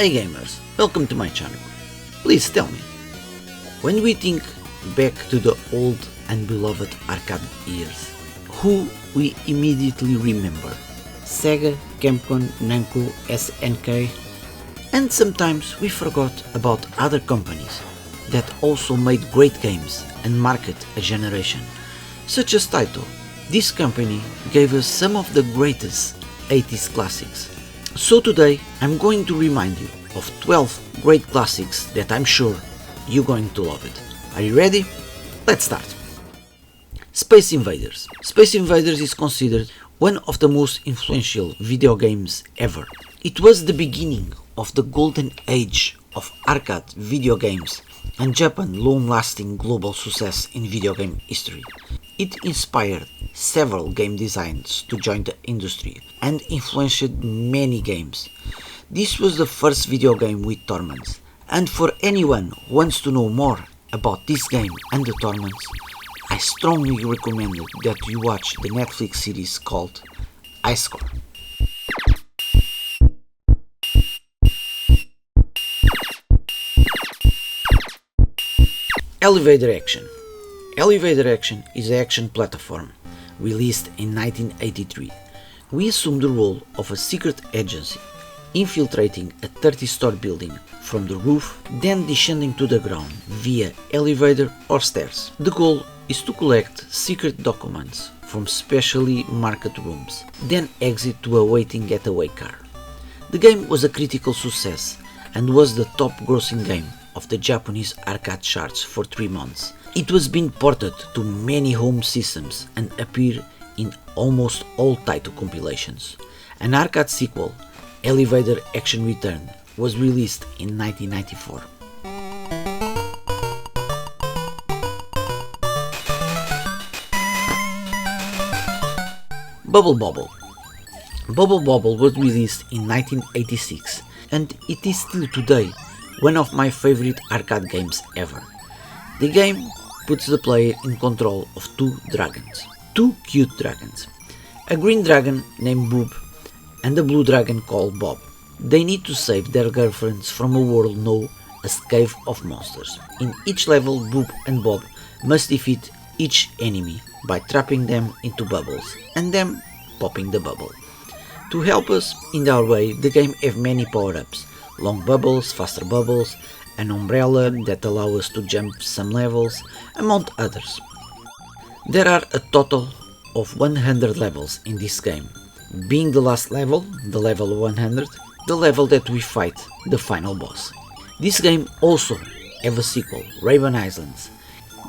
Hey gamers, welcome to my channel. Please tell me, when we think back to the old and beloved arcade years, who we immediately remember? Sega, Capcom, Namco, SNK, and sometimes we forgot about other companies that also made great games and marked a generation, such as Taito. This company gave us some of the greatest 80s classics. So today I'm going to remind you of 12 great classics that I'm sure you're going to love it. Are you ready? Let's start. Space Invaders. Space Invaders is considered one of the most influential video games ever. It was the beginning of the golden age of arcade video games and Japan's long-lasting global success in video game history. It inspired several game designers to join the industry and influenced many games. This was the first video game with tournaments, and for anyone who wants to know more about this game and the tournaments, I strongly recommend that you watch the Netflix series called Ice Score. Elevator Action. Elevator Action is an action platform released in 1983. We assume the role of a secret agency, infiltrating a 30-story building from the roof, then descending to the ground via elevator or stairs. The goal is to collect secret documents from specially marked rooms, then exit to a waiting getaway car. The game was a critical success and was the top grossing game of the Japanese arcade charts for 3 months. It was being ported to many home systems and appeared in almost all Taito compilations. An arcade sequel, Elevator Action Return, was released in 1994. Bobble. Bobble was released in 1986 and it is still today one of my favorite arcade games ever. The game puts the player in control of two cute dragons, a green dragon named Boob and a blue dragon called Bob. They need to save their girlfriends from a world known as Cave of Monsters. In each level, Boob and Bob must defeat each enemy by trapping them into bubbles and then popping the bubble. To help us in our way, the game has many power-ups, long bubbles, faster bubbles, an umbrella that allows us to jump some levels, among others. There are a total of 100 levels in this game, being the last level, the level 100, the level that we fight the final boss. This game also have a sequel, Raibon Island,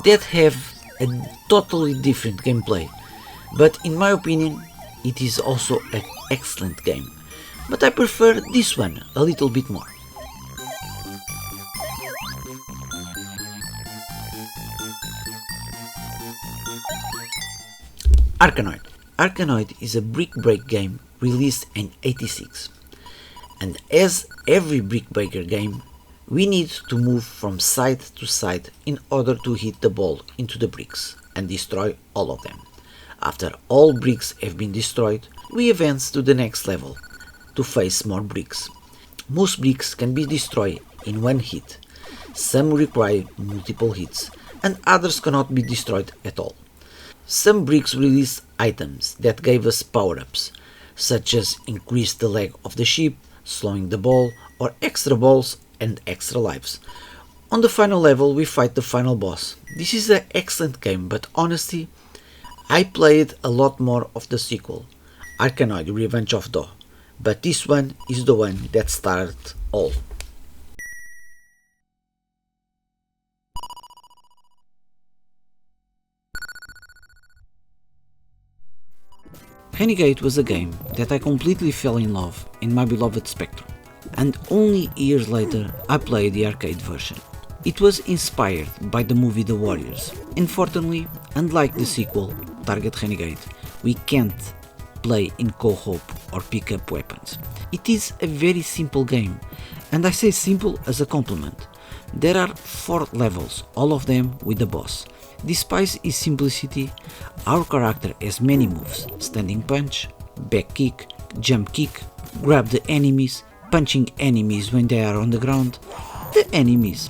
that have a totally different gameplay, but in my opinion it is also an excellent game, but I prefer this one a little bit more. Arkanoid. Arkanoid is a brick break game released in '86, and as every brick breaker game, we need to move from side to side in order to hit the ball into the bricks and destroy all of them. After all bricks have been destroyed, we advance to the next level to face more bricks. Most bricks can be destroyed in one hit, some require multiple hits, and others cannot be destroyed at all. Some bricks release items that gave us power-ups, such as increase the leg of the ship, slowing the ball, or extra balls and extra lives. On the final level we fight the final boss. This is an excellent game, but honestly, I played a lot more of the sequel, Arkanoid Revenge of Do, but this one is the one that started all. Renegade was a game that I completely fell in love in my beloved Spectrum, and only years later I played the arcade version. It was inspired by the movie The Warriors. Unfortunately, unlike the sequel, Target Renegade, we can't play in co-op or pick up weapons. It is a very simple game, and I say simple as a compliment. There are 4 levels, all of them with the boss. Despite its simplicity, our character has many moves: standing punch, back kick, jump kick, grab the enemies, punching enemies when they are on the ground. The enemies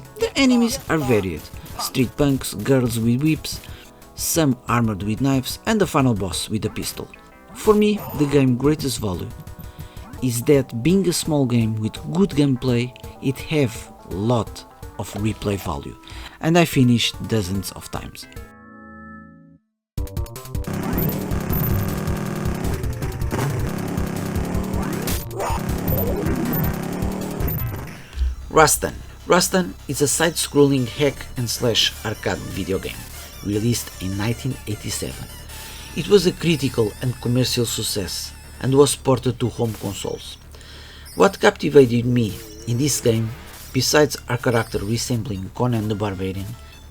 are varied. Street punks, girls with whips, some armored with knives, and the final boss with a pistol. For me, the game's greatest value is that being a small game with good gameplay, it have lot of replay value, and I finished dozens of times. Rastan is a side-scrolling hack-and-slash arcade video game, released in 1987. It was a critical and commercial success and was ported to home consoles. What captivated me in this game, besides our character resembling Conan the Barbarian,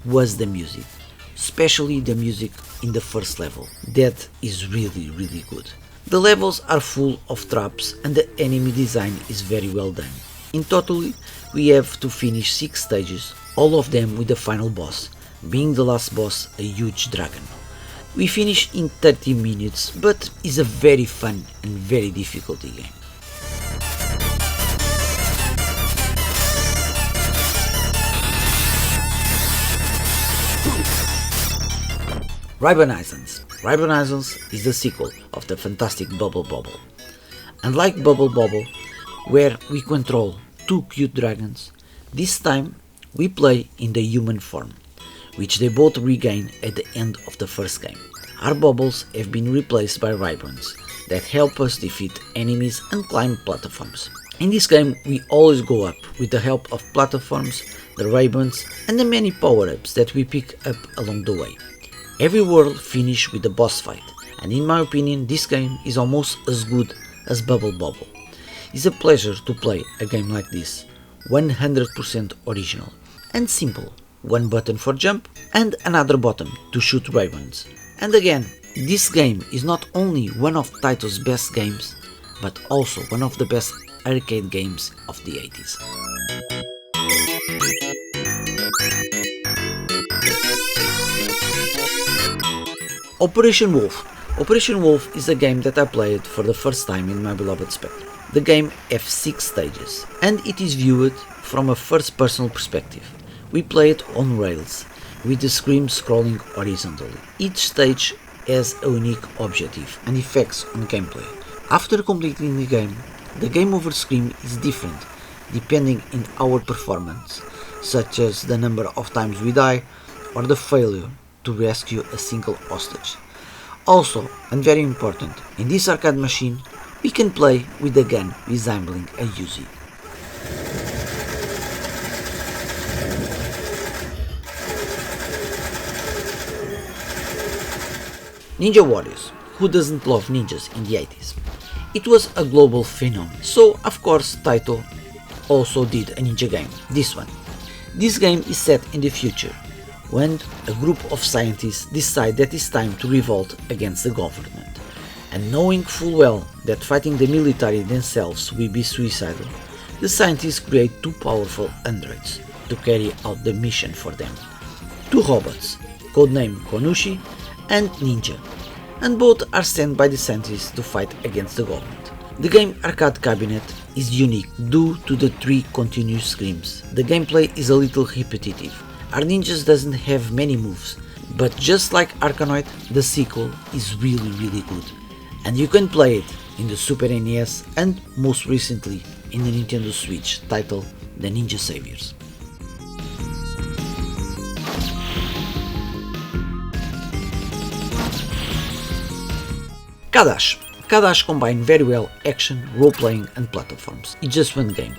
was the music, especially the music in the first level. That is really good. The levels are full of traps and the enemy design is very well done. In total, we have to finish 6 stages, all of them with the final boss, being the last boss a huge dragon. We finished in 30 minutes, but is a very fun and very difficult game. Raibon Islands. Raibon Islands is the sequel of the fantastic Bobble. Unlike Bobble, where we control 2 cute dragons, this time we play in the human form, which they both regain at the end of the first game. Our bubbles have been replaced by Raibons that help us defeat enemies and climb platforms. In this game we always go up with the help of platforms, the Raibons and the many power-ups that we pick up along the way. Every world finishes with a boss fight, and in my opinion this game is almost as good as Bobble. It's a pleasure to play a game like this, 100% original and simple. One button for jump and another button to shoot Raibons. And again, this game is not only one of Taito's best games, but also one of the best arcade games of the 80s. Operation Wolf. Operation Wolf is a game that I played for the first time in my beloved Spectrum. The game has 6 stages, and it is viewed from a first-person perspective. We play it on rails, with the screen scrolling horizontally. Each stage has a unique objective and effects on gameplay. After completing the game over screen is different depending on our performance, such as the number of times we die or the failure to rescue a single hostage. Also, and very important, in this arcade machine we can play with a gun resembling a Uzi. Ninja Warriors. Who doesn't love ninjas in the 80s? It was a global phenomenon, so of course Taito also did a ninja game, this one. This game is set in the future, when a group of scientists decide that it's time to revolt against the government. And knowing full well that fighting the military themselves will be suicidal, the scientists create 2 powerful androids to carry out the mission for them. 2 robots, codenamed Konushi and Ninja, and both are sent by the scientists to fight against the government. The game arcade cabinet is unique due to the 3 continuous screens. The gameplay is a little repetitive. Our ninjas doesn't have many moves, but just like Arkanoid, the sequel is really good. And you can play it in the Super NES and most recently in the Nintendo Switch, titled The Ninja Saviors. Cadash. Cadash combines very well action, role-playing and platforms in just one game.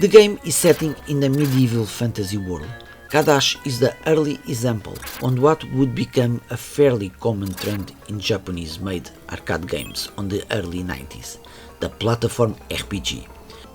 The game is set in a medieval fantasy world. Cadash is the early example on what would become a fairly common trend in Japanese-made arcade games on the early 90s, the platform RPG,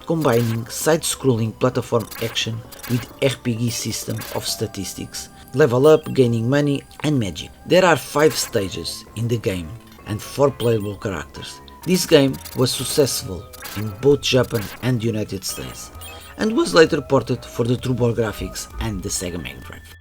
combining side-scrolling platform action with RPG system of statistics, level up, gaining money and magic. There are 5 stages in the game and 4 playable characters. This game was successful in both Japan and the United States, and was later ported for the TurboGrafx and the Sega Mega Drive.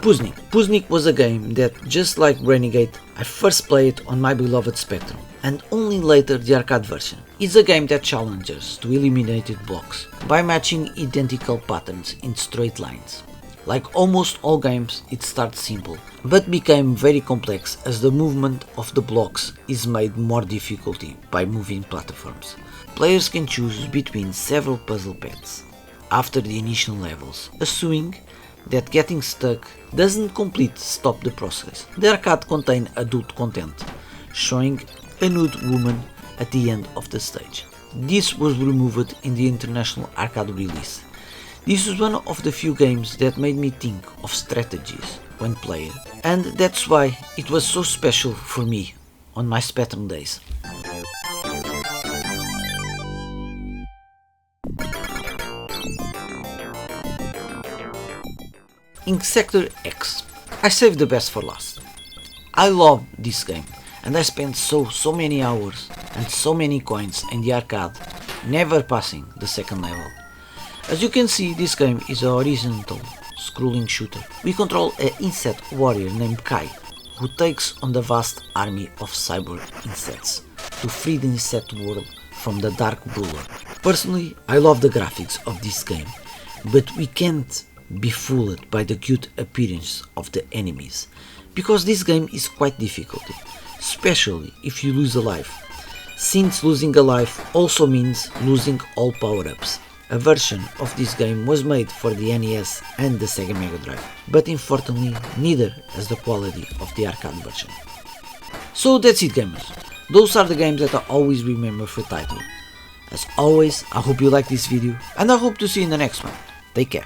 Puzznic. Puzznic was a game that, just like Renegade, I first played on my beloved Spectrum, and only later the arcade version. It's a game that challenges to eliminated blocks by matching identical patterns in straight lines. Like almost all games, it starts simple, but became very complex as the movement of the blocks is made more difficult by moving platforms. Players can choose between several puzzle paths after the initial levels, assuming that getting stuck doesn't completely stop the process. The arcade contained adult content, showing a nude woman at the end of the stage. This was removed in the international arcade release. This was one of the few games that made me think of strategies when playing, and that's why it was so special for me on my Spectrum days. Insector X. I saved the best for last. I love this game and I spent so many hours and so many coins in the arcade, never passing the second level. As you can see, this game is a horizontal scrolling shooter. We control an insect warrior named Kai, who takes on the vast army of cyber insects to free the insect world from the dark ruler. Personally, I love the graphics of this game, but we can't be fooled by the cute appearance of the enemies, because this game is quite difficult, especially if you lose a life, since losing a life also means losing all power-ups. A version of this game was made for the NES and the Sega Mega Drive, but unfortunately neither has the quality of the arcade version. So that's it, gamers. Those are the games that I always remember for Taito. As always, I hope you like this video and I hope to see you in the next one. Take care.